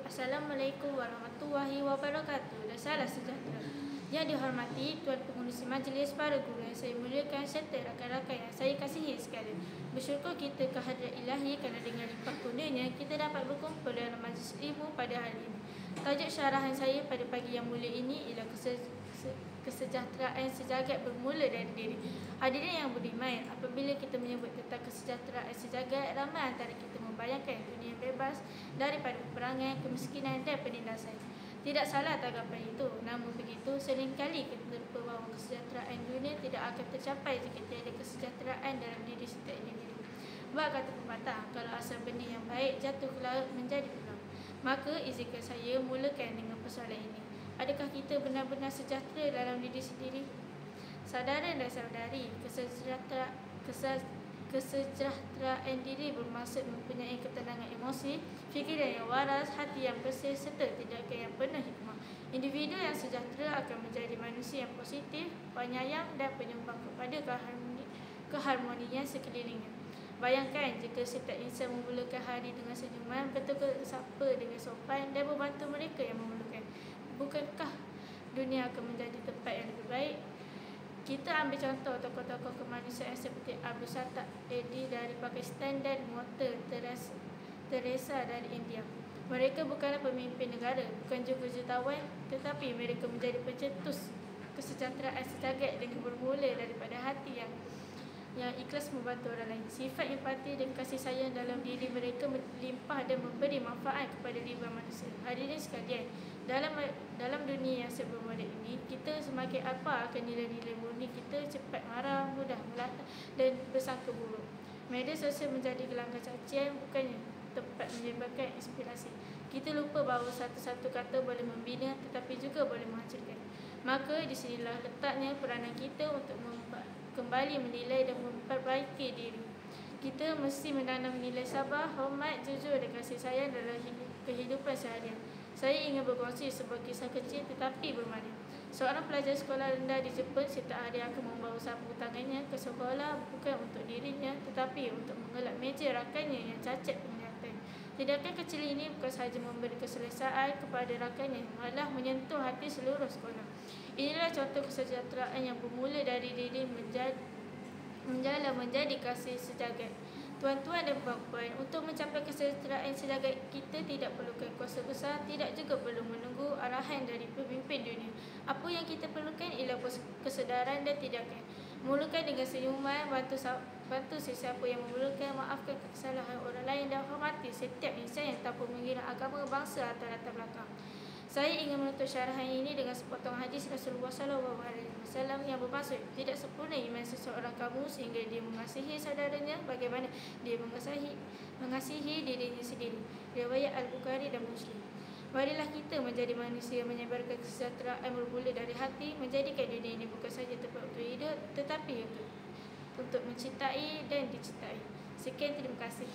Assalamualaikum warahmatullahi wabarakatuh dan salam sejahtera. Yang dihormati Tuan Pengerusi Majlis, para guru yang saya muliakan serta rakan-rakan yang saya kasihi sekalian. Bersyukur kita kehadrat Ilahi kerana dengan limpah kurnianya kita dapat berkumpul dalam majlis ilmu pada hari ini. Tajuk syarahan saya pada pagi yang mulia ini ialah kesejahteraan sejagat bermula dari diri. Hadirin yang budiman, apabila kita menyebut tentang kesejahteraan sejagat, ramai antara kita membayangkan dunia bebas daripada peperangan, kemiskinan dan penindasan. Tidak salah tanggapan itu, namun begitu seringkali kita terlupa bahawa kesejahteraan dunia tidak akan tercapai jika tiada kesejahteraan dalam diri setiap individu. Buat kata pepatah, kalau asal benih yang baik jatuh ke laut menjadi pulau. Maka izinkan saya mulakan dengan persoalan ini. Adakah kita benar-benar sejahtera dalam diri sendiri? Saudara dan saudari, kesejahteraan diri bermaksud mempunyai ketenangan emosi, fikiran yang waras, hati yang bersih serta tindakan yang penuh hikmah. Individu yang sejahtera akan menjadi manusia yang positif, penyayang dan penyumbang kepada keharmonian sekelilingnya. Bayangkan jika setiap insan memulakan hari dengan senyuman, betul-betul sapa dengan sopan dan membantu mereka yang memerlukan. Bukankah dunia akan menjadi tempat yang lebih baik? Kita ambil contoh tokoh-tokoh kemanusiaan seperti Abu Satak Edi dari Pakistan dan Mother Teresa dari India. Mereka bukanlah pemimpin negara, bukan juga jutawan, tetapi mereka menjadi pencetus kesejahteraan sejagat dengan bermula daripada hati yang ikhlas membantu orang lain. Sifat empati dan kasih sayang dalam diri mereka melimpah dan memberi manfaat kepada ribuan manusia. Hadirin sekalian, dalam dunia yang serba moden ini, kita semakin apa akan nilai-nilai murni kita, cepat marah, mudah melata dan bersangka buruk. Media sosial menjadi gelanggang cacian, bukannya tempat menyebarkan inspirasi. Kita lupa bahawa satu-satu kata boleh membina tetapi juga boleh menghancurkan. Maka di sinilah letaknya peranan kita untuk kembali menilai dan memperbaiki diri. Kita mesti menanam nilai sabar, hormat, jujur dan kasih sayang dalam kehidupan seharian. Saya ingin berkongsi sebuah kisah kecil tetapi bermakna. Seorang pelajar sekolah rendah di Jepun setiap hari akan membawa sapu tangannya ke sekolah bukan untuk dirinya tetapi untuk mengelak meja rakannya yang cacat penglihatan. Tindakan kecil ini bukan sahaja memberi keselesaan kepada rakannya, malah menyentuh hati seluruh sekolah. Inilah contoh kesejahteraan yang bermula dari diri menjadi kasih sejagat. Tuan-tuan dan puan-puan, untuk mencapai kesejahteraan sejagat kita tidak perlukan kuasa besar, tidak juga perlu menunggu arahan dari pemimpin dunia. Apa yang kita perlukan ialah kesedaran dan tindakan. Mulakan dengan senyuman, bantu sesiapa yang memerlukan, maafkan kesalahan orang lain dan hormati setiap insan yang tanpa mengira agama, bangsa atau latar belakang. Saya ingin menutup syarahan ini dengan sepotong hadis Rasulullah SAW yang bermaksud tidak sempurna iman seseorang kamu sehingga dia mengasihi saudaranya bagaimana dia mengasihi dirinya sendiri. Riwayat Al-Bukhari dan Muslim. Marilah kita menjadi manusia yang menyebarkan kesejahteraan bermula dari hati, menjadikan dunia ini bukan saja tempat untuk hidup tetapi untuk mencintai dan dicintai. Sekian, terima kasih.